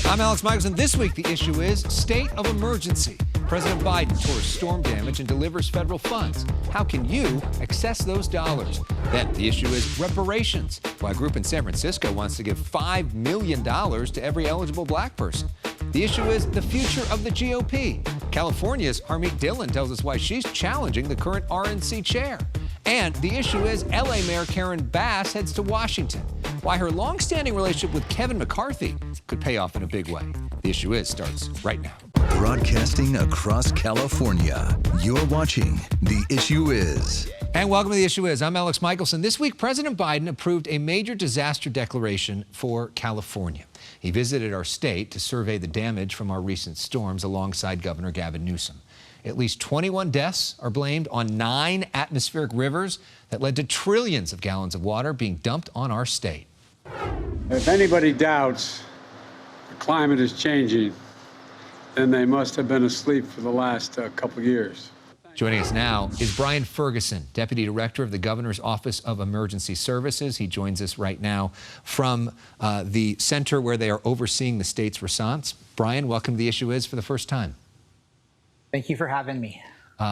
I'm Alex Michaelson. This week, the issue is state of emergency. President Biden tours storm damage and delivers federal funds. How can you access those dollars? Then the issue is reparations. Why a group in San Francisco wants to give $5 million to every eligible black person. The issue is the future of the GOP. California's Harmeet Dillon tells us why she's challenging the current RNC chair. And the issue is LA Mayor Karen Bass heads to Washington. Why her long-standing relationship with Kevin McCarthy could pay off in a big way. The issue is starts right now. Broadcasting across California, you're watching The Issue Is. And welcome to The Issue Is. I'm Alex Michaelson. This week, President Biden approved a major disaster declaration for California. He visited our state to survey the damage from our recent storms alongside Governor Gavin Newsom. At least 21 deaths are blamed on 9 atmospheric rivers that led to trillions of gallons of water being dumped on our state. If anybody doubts the climate is changing, then they must have been asleep for the last couple years. Joining us now is Brian Ferguson, Deputy Director of the Governor's Office of Emergency Services. He joins us right now from the center where they are overseeing the state's response. Brian, welcome to The Issue Is for the first time. Thank you for having me.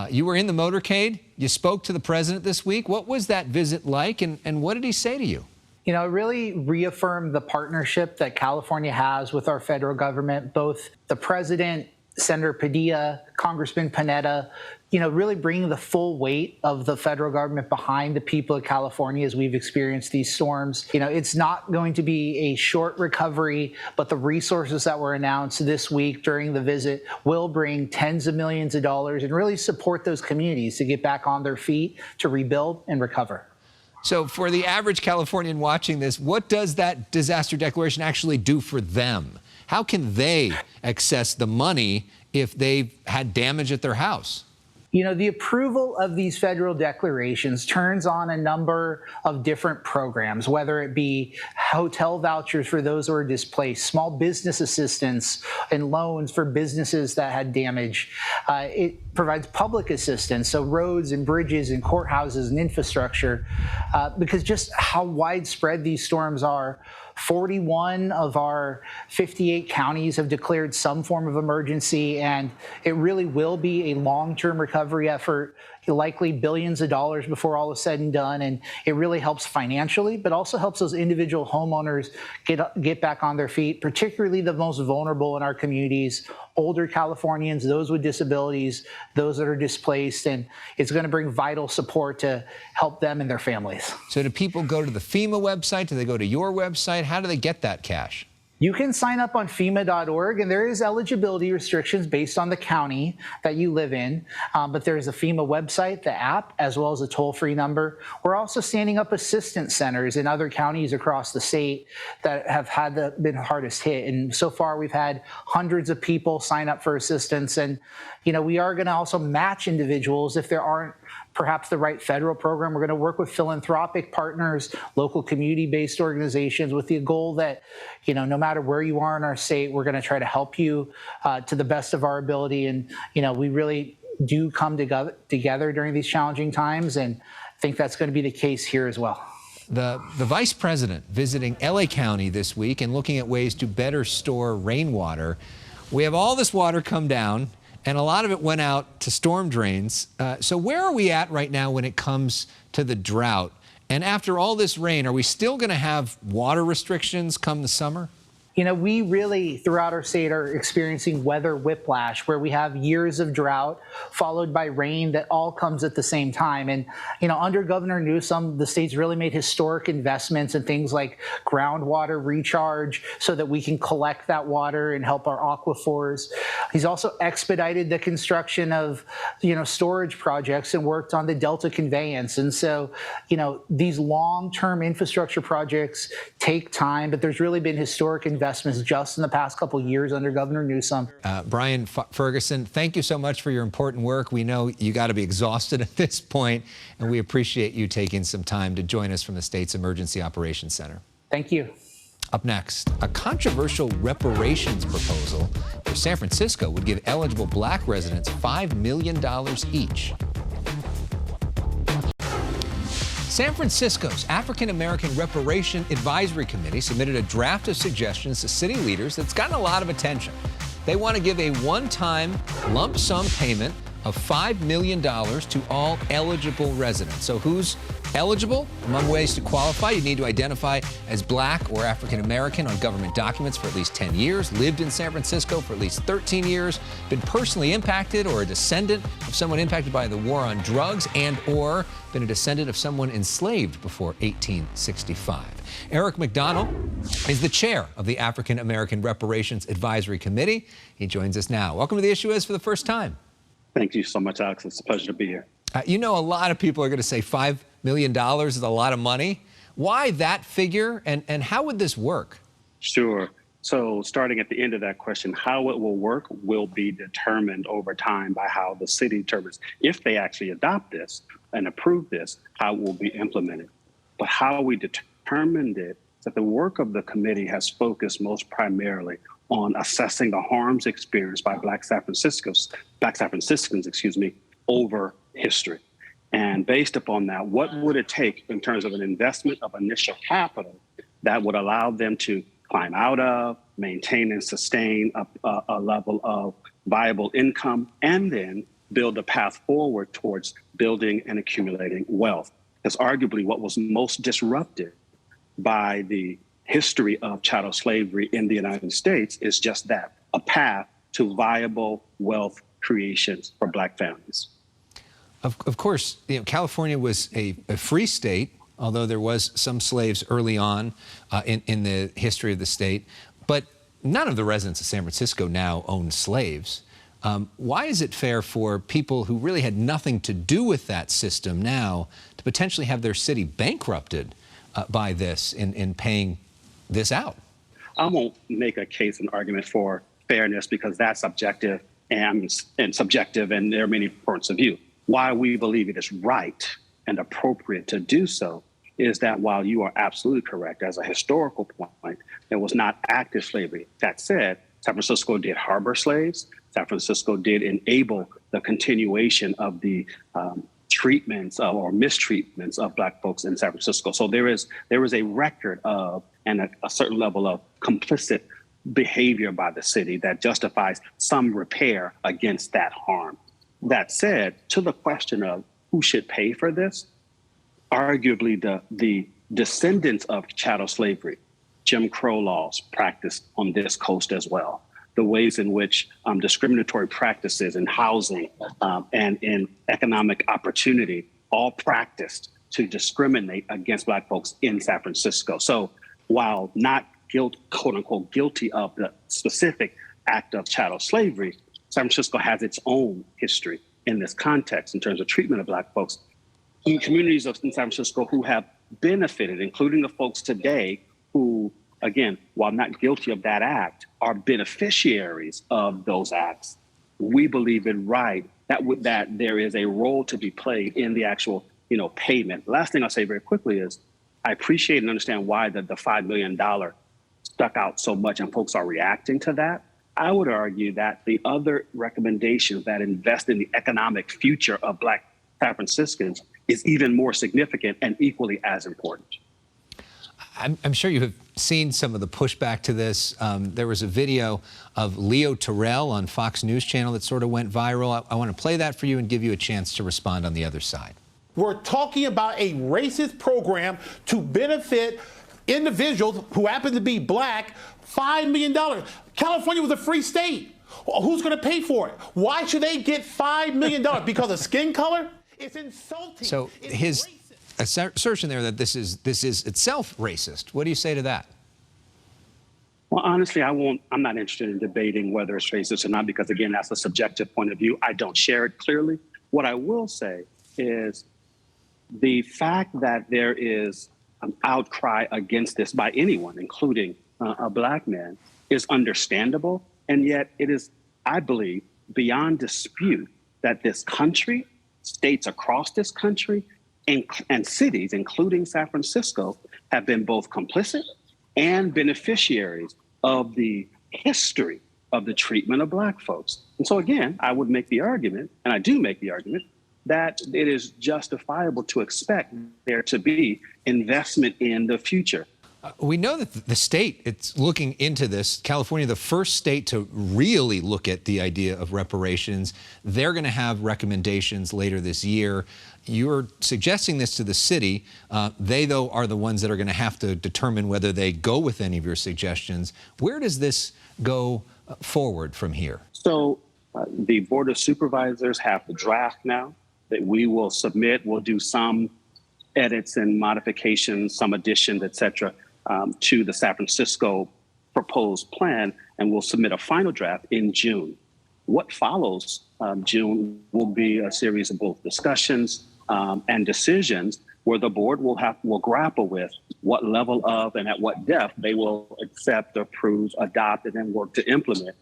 You were in the motorcade. You spoke to the president this week. What was that visit like, and what did he say to you? You know, it really reaffirmed the partnership that California has with our federal government, both the president, Senator Padilla, Congressman Panetta, you know, really bringing the full weight of the federal government behind the people of California as we've experienced these storms. You know, it's not going to be a short recovery, but the resources that were announced this week during the visit will bring tens of millions of dollars and really support those communities to get back on their feet, to rebuild and recover. So for the average Californian watching this, what does that disaster declaration actually do for them? How can they access the money if they've had damage at their house? You know, the approval of these federal declarations turns on a number of different programs, whether it be hotel vouchers for those who are displaced, small business assistance and loans for businesses that had damage. It provides public assistance, so roads and bridges and courthouses and infrastructure, because just how widespread these storms are. 41 of our 58 counties have declared some form of emergency, and it really will be a long-term recovery effort, likely billions of dollars before all is said and done. And it really helps financially, but also helps those individual homeowners get back on their feet, particularly the most vulnerable in our communities, older Californians, those with disabilities, those that are displaced. And it's going to bring vital support to help them and their families. So do people go to the FEMA website? Do they go to your website? How do they get that cash? You can sign up on FEMA.org, and there is eligibility restrictions based on the county that you live in. But there's a FEMA website, the app, as well as a toll-free number. We're also standing up assistance centers in other counties across the state that have been hardest hit. And so far, we've had hundreds of people sign up for assistance. And, you know, we are going to also match individuals if there aren't perhaps the right federal program. We're going to work with philanthropic partners, local community-based organizations, with the goal that, you know, no matter where you are in our state, we're going to try to help you to the best of our ability. And, you know, we really do come together during these challenging times, and I think that's going to be the case here as well. The vice president visiting LA County this week and looking at ways to better store rainwater. We have all this water come down, and a lot of it went out to storm drains. So where are we at right now when it comes to the drought? And after all this rain, are we still going to have water restrictions come the summer? You know, we really, throughout our state, are experiencing weather whiplash, where we have years of drought followed by rain that all comes at the same time. And, you know, under Governor Newsom, the state's really made historic investments in things like groundwater recharge so that we can collect that water and help our aquifers. He's also expedited the construction of, you know, storage projects and worked on the Delta conveyance. And so, you know, these long-term infrastructure projects take time, but there's really been historic investments just in the past couple of years under Governor Newsom. Brian Ferguson, thank you so much for your important work. We know you got to be exhausted at this point, and we appreciate you taking some time to join us from the state's Emergency Operations Center. Thank you. Up next, a controversial reparations proposal where San Francisco would give eligible black residents $5 million each. San Francisco's African American Reparation Advisory Committee submitted a draft of suggestions to city leaders that's gotten a lot of attention. They want to give a one-time lump sum payment of $5 million to all eligible residents. So who's eligible? Among ways to qualify, you need to identify as Black or African American on government documents for at least 10 years, lived in San Francisco for at least 13 years, been personally impacted or a descendant of someone impacted by the war on drugs, and or been a descendant of someone enslaved before 1865. Eric McDonald is the chair of the African American Reparations Advisory Committee. He joins us now. Welcome to The Issue Is for the first time. Thank you so much, Alex. It's a pleasure to be here. You know, a lot of people are going to say $5 million is a lot of money. Why that figure, and how would this work? Sure. So starting at the end of that question, how it will work will be determined over time by how the city determines if they actually adopt this and approve this, how it will be implemented. But how we determined it, that the work of the committee has focused most primarily on assessing the harms experienced by Black San Franciscans, over history. And based upon that, what would it take in terms of an investment of initial capital that would allow them to climb out of, maintain and sustain a level of viable income, and then build a path forward towards building and accumulating wealth? Because arguably what was most disrupted by the history of chattel slavery in the United States is just that, a path to viable wealth creations for Black families. Of course, you know, California was a free state, although there was some slaves early on in the history of the state. But none of the residents of San Francisco now own slaves. Why is it fair for people who really had nothing to do with that system now to potentially have their city bankrupted by this in paying this out? I won't make a case and argument for fairness because that's objective and subjective, and there are many points of view. Why we believe it is right and appropriate to do so is that while you are absolutely correct, as a historical point, there was not active slavery. That said, San Francisco did harbor slaves. San Francisco did enable the continuation of the treatments or mistreatments of Black folks in San Francisco. So there is a record of and a certain level of complicit behavior by the city that justifies some repair against that harm. That said, to the question of who should pay for this, arguably the descendants of chattel slavery, Jim Crow laws practiced on this coast as well. The ways in which discriminatory practices in housing and in economic opportunity all practiced to discriminate against Black folks in San Francisco. So while not quote unquote guilty of the specific act of chattel slavery, San Francisco has its own history in this context in terms of treatment of Black folks in communities in San Francisco who have benefited, including the folks today who, again, while not guilty of that act, are beneficiaries of those acts. We believe it right that there is a role to be played in the actual, payment. Last thing I'll say very quickly is I appreciate and understand why the $5 million stuck out so much and folks are reacting to that. I would argue that the other recommendations that invest in the economic future of Black San Franciscans is even more significant and equally as important. I'm sure you have seen some of the pushback to this. There was a video of Leo Terrell on Fox News Channel that sort of went viral. I want to play that for you and give you a chance to respond on the other side. We're talking about a racist program to benefit individuals who happen to be Black, $5 million. California was a free state. Who's going to pay for it? Why should they get $5 million? Because of skin color? It's insulting. So his assertion there that this is itself racist. What do you say to that? Well, honestly, I'm not interested in debating whether it's racist or not, because again, that's a subjective point of view. I don't share it clearly. What I will say is the fact that there is an outcry against this by anyone, including a Black man, is understandable. And yet it is, I believe, beyond dispute that this country, states across this country, and cities, including San Francisco, have been both complicit and beneficiaries of the history of the treatment of Black folks. And so again, I would make the argument, and I do make the argument, that it is justifiable to expect there to be investment in the future. We know that the state, it's looking into this. California, the first state to really look at the idea of reparations. They're going to have recommendations later this year. You're suggesting this to the city. They, though, are the ones that are going to have to determine whether they go with any of your suggestions. Where does this go forward from here? So the Board of Supervisors have the draft now that we will submit. We'll do some edits and modifications, some additions, et cetera, to the San Francisco proposed plan, and we'll submit a final draft in June. What follows June will be a series of both discussions and decisions where the board will grapple with what level of and at what depth they will accept, approve, adopt, and then work to implement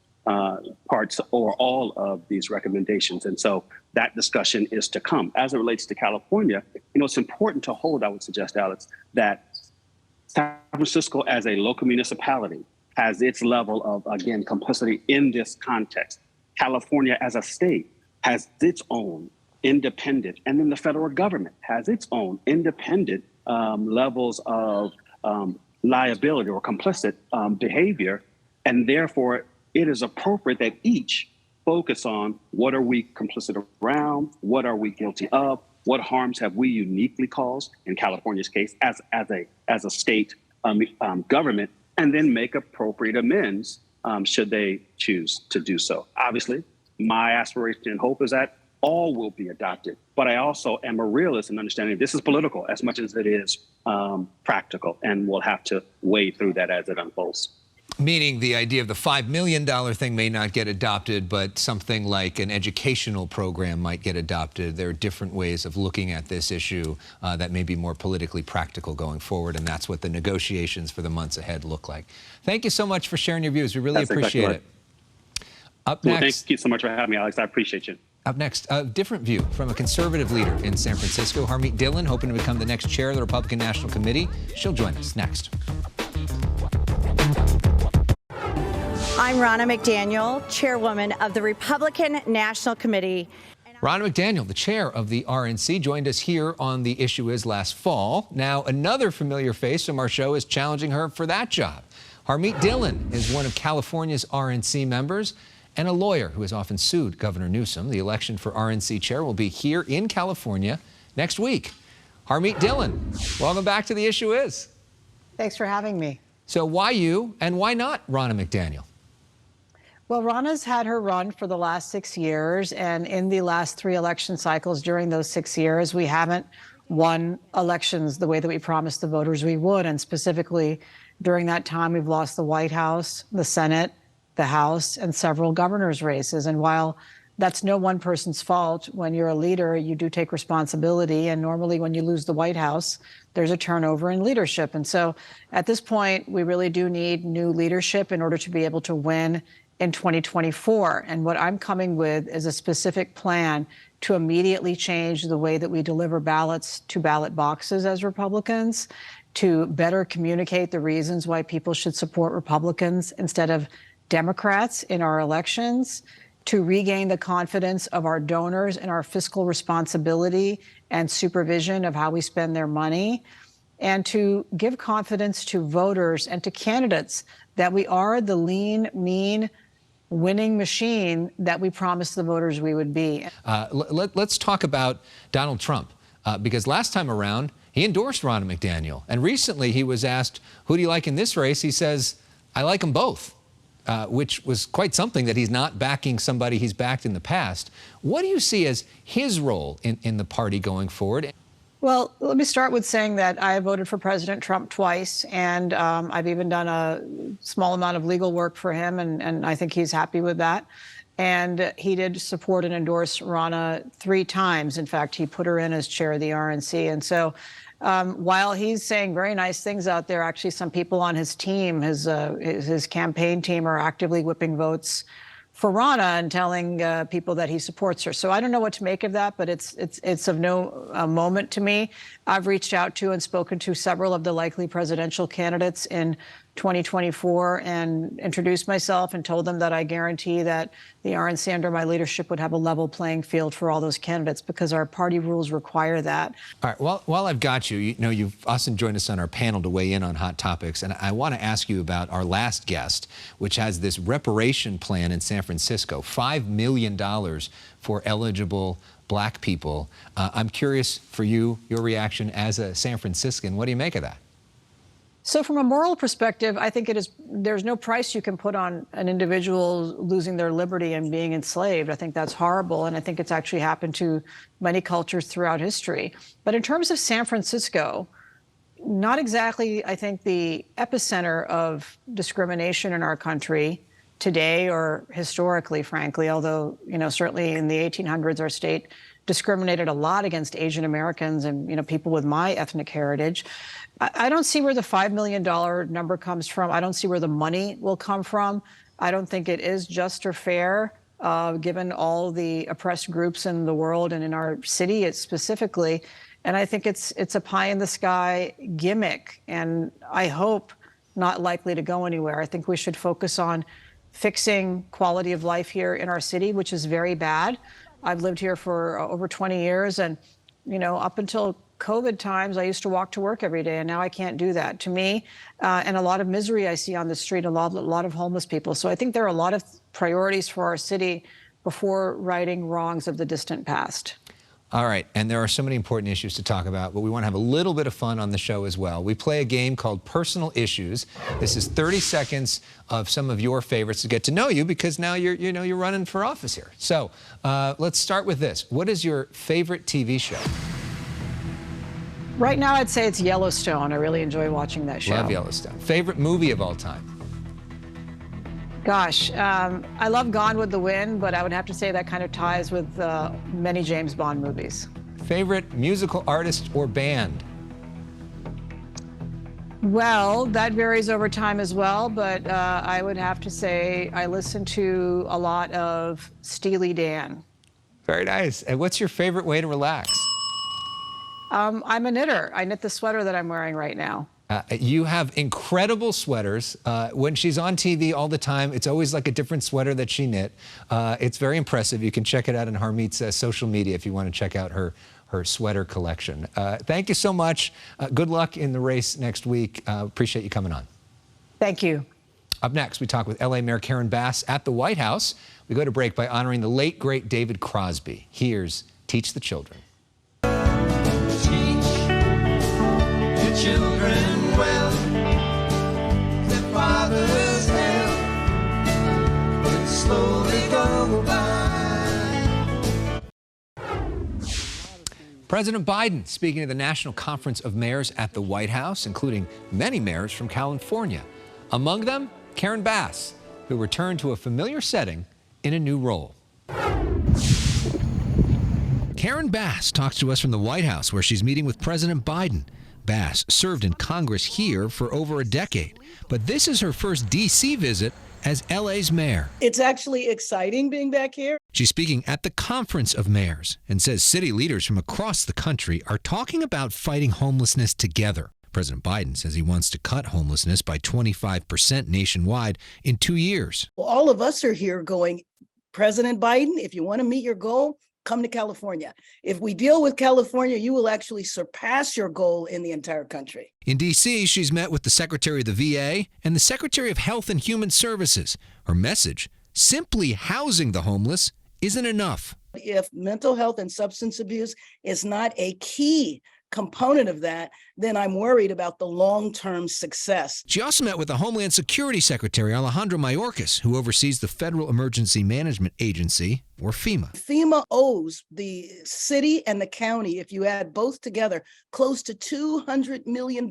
parts or all of these recommendations. And so that discussion is to come. As it relates to California, it's important to hold, I would suggest, Alex, that San Francisco as a local municipality has its level of, again, complicity in this context. California as a state has its own independent, and then the federal government has its own independent levels of liability or complicit behavior. And therefore, it is appropriate that each focus on what are we complicit around, what are we guilty of, what harms have we uniquely caused, in California's case, as a state government, and then make appropriate amends should they choose to do so. Obviously, my aspiration and hope is that all will be adopted, but I also am a realist in understanding this is political as much as it is practical, and we'll have to wade through that as it unfolds. Meaning the idea of the $5 million thing may not get adopted, but something like an educational program might get adopted. There are different ways of looking at this issue that may be more politically practical going forward, and that's what the negotiations for the months ahead look like. Thank you so much for sharing your views. We really appreciate it. Up next, thank you so much for having me, Alex. I appreciate you. Up next, a different view from a conservative leader in San Francisco, Harmeet Dillon, hoping to become the next chair of the Republican National Committee. She'll join us next. I'm Ronna McDaniel, chairwoman of the Republican National Committee. Ronna McDaniel, the chair of the RNC, joined us here on The Issue Is last fall. Now, another familiar face from our show is challenging her for that job. Harmeet Dillon is one of California's RNC members and a lawyer who has often sued Governor Newsom. The election for RNC chair will be here in California next week. Harmeet Dillon, welcome back to The Issue Is. Thanks for having me. So why you and why not Ronna McDaniel? Well, Ronna's had her run for the last 6 years, and in the last 3 election cycles during those 6 years, we haven't won elections the way that we promised the voters we would. And specifically, during that time, we've lost the White House, the Senate, the House, and several governor's races. And while that's no one person's fault, when you're a leader, you do take responsibility. And normally when you lose the White House, there's a turnover in leadership. And so at this point, we really do need new leadership in order to be able to win in 2024. And what I'm coming with is a specific plan to immediately change the way that we deliver ballots to ballot boxes as Republicans, to better communicate the reasons why people should support Republicans instead of Democrats in our elections, to regain the confidence of our donors and our fiscal responsibility and supervision of how we spend their money, and to give confidence to voters and to candidates that we are the lean, mean, winning machine that we promised the voters we would be. Let's talk about Donald Trump, because last time around, he endorsed Ronna McDaniel. And recently he was asked, who do you like in this race? He says, I like them both, which was quite something that he's not backing somebody he's backed in the past. What do you see as his role in the party going forward? Well, let me start with saying that I voted for President Trump twice, and I've even done a small amount of legal work for him, and I think he's happy with that. And he did support and endorse Ronna 3 times. In fact, he put her in as chair of the RNC. And so while he's saying very nice things out there, actually some people on his team, his campaign team, are actively whipping votes for Ronna and telling people that he supports her. So I don't know what to make of that, but it's of no moment to me. I've reached out to and spoken to several of the likely presidential candidates in 2024 and introduced myself and told them that I guarantee that the RNC under my leadership would have a level playing field for all those candidates because our party rules require that. All right, well, while I've got you, you know, you've often joined us on our panel to weigh in on hot topics, and I want to ask you about our last guest, which has this reparation plan in San Francisco, $5 million for eligible black people. I'm curious for you, your reaction as a San Franciscan. What do you make of that? So from a moral perspective, I think there's no price you can put on an individual losing their liberty and being enslaved. I think that's horrible, and I think it's actually happened to many cultures throughout history. But in terms of San Francisco, not exactly, I think, the epicenter of discrimination in our country today or historically, frankly, although, you know, certainly in the 1800s, our state discriminated a lot against Asian Americans and, you know, people with my ethnic heritage. I don't see where the $5 million number comes from. I don't see where the money will come from. I don't think it is just or fair, given all the oppressed groups in the world and in our city specifically. And I think it's a pie-in-the-sky gimmick, and I hope not likely to go anywhere. I think we should focus on fixing quality of life here in our city, which is very bad. I've lived here for over 20 years, and, you know, up until COVID times, I used to walk to work every day, and now I can't do that. To me, and a lot of misery I see on the street, a lot of homeless people. So I think there are a lot of priorities for our city before righting wrongs of the distant past. All right, and there are so many important issues to talk about, but we want to have a little bit of fun on the show as well. We play a game called Personal Issues. This is 30 seconds of some of your favorites to get to know you, because now you're running for office here. So let's start with this. What is your favorite TV show? Right now, I'd say it's Yellowstone. I really enjoy watching that show. Love Yellowstone. Favorite movie of all time? Gosh, I love Gone with the Wind, but I would have to say that kind of ties with many James Bond movies. Favorite musical artist or band? Well, that varies over time as well, but I would have to say I listen to a lot of Steely Dan. Very nice. And what's your favorite way to relax? I'm a knitter. I knit the sweater that I'm wearing right now. You have incredible sweaters. When she's on TV all the time, it's always like a different sweater that she knit. It's very impressive. You can check it out on Harmeet's social media if you want to check out her sweater collection. Thank you so much. Good luck in the race next week. Appreciate you coming on. Thank you. Up next, we talk with LA Mayor Karen Bass at the White House. We go to break by honoring the late, great David Crosby. Here's Teach the Children. Children well, their father's help will slowly go by. President Biden speaking at the National Conference of Mayors at the White House, including many mayors from California. Among them, Karen Bass, who returned to a familiar setting in a new role. Karen Bass talks to us from the White House, where she's meeting with President Biden. Bass served in Congress here for over a decade, but this is her first D.C. visit as LA's mayor. It's actually exciting being back here. She's speaking at the Conference of Mayors and says city leaders from across the country are talking about fighting homelessness together. President Biden says he wants to cut homelessness by 25% nationwide in 2 years. Well, all of us are here going, President Biden, if you want to meet your goal, come to California. If we deal with California, you will actually surpass your goal in the entire country. In D.C., she's met with the Secretary of the VA and the Secretary of Health and Human Services. Her message, simply housing the homeless isn't enough. If mental health and substance abuse is not a key component of that, then I'm worried about the long-term success. She also met with the Homeland Security Secretary, Alejandro Mayorkas, who oversees the Federal Emergency Management Agency, or FEMA. FEMA owes the city and the county, if you add both together, close to $200 million.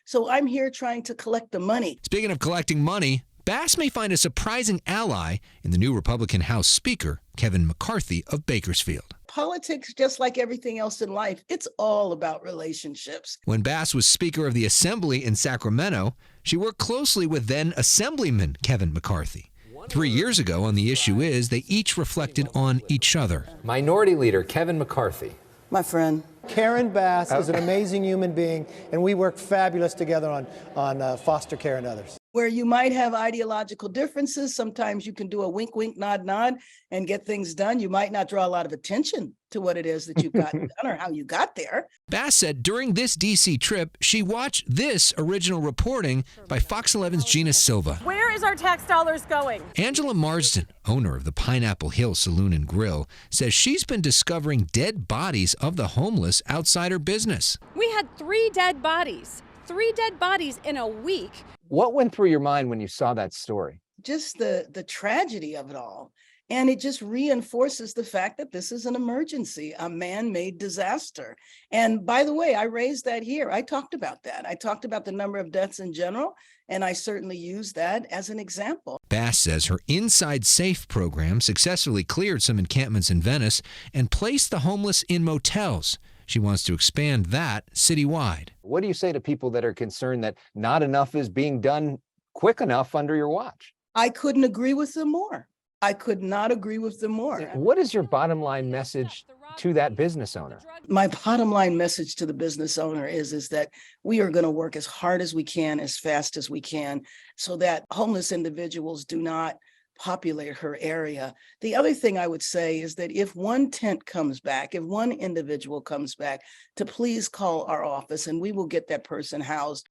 So I'm here trying to collect the money. Speaking of collecting money, Bass may find a surprising ally in the new Republican House Speaker, Kevin McCarthy of Bakersfield. Politics, just like everything else in life, it's all about relationships. When Bass was Speaker of the Assembly in Sacramento, she worked closely with then Assemblyman Kevin McCarthy. 3 years ago on The Issue Is, they each reflected on each other. Minority Leader Kevin McCarthy. My friend. Karen Bass is an amazing human being, and we work fabulous together on foster care and others. where you might have ideological differences. Sometimes you can do a wink, wink, nod, nod and get things done. You might not draw a lot of attention to what it is that you've got done or how you got there. Bass said during this D.C. trip, she watched this original reporting by Fox 11's Gina Silva. Where is our tax dollars going? Angela Marsden, owner of the Pineapple Hill Saloon and Grill, says she's been discovering dead bodies of the homeless outside her business. We had 3 dead bodies. 3 dead bodies in a week. What went through your mind when you saw that story? Just the tragedy of it all. And it just reinforces the fact that this is an emergency, a man-made disaster. And by the way, I raised that here. I talked about that. I talked about the number of deaths in general, and I certainly used that as an example. Bass says her Inside Safe program successfully cleared some encampments in Venice and placed the homeless in motels. She wants to expand that citywide. What do you say to people that are concerned that not enough is being done quick enough under your watch? I couldn't agree with them more. I could not agree with them more. What is your bottom line message to that business owner? My bottom line message to the business owner is that we are going to work as hard as we can, as fast as we can, so that homeless individuals do not populate her area. The other thing I would say is that if one tent comes back, if one individual comes back, to please call our office and we will get that person housed.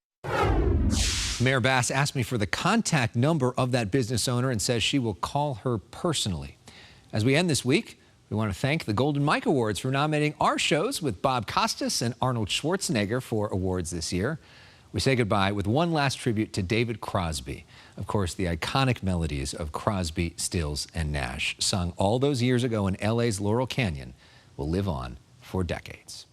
Mayor Bass asked me for the contact number of that business owner and says she will call her personally. As we end this week, we want to thank the Golden Mike Awards for nominating our shows with Bob Costas and Arnold Schwarzenegger for awards this year. We say goodbye with one last tribute to David Crosby. Of course, the iconic melodies of Crosby, Stills, and Nash, sung all those years ago in LA's Laurel Canyon, will live on for decades.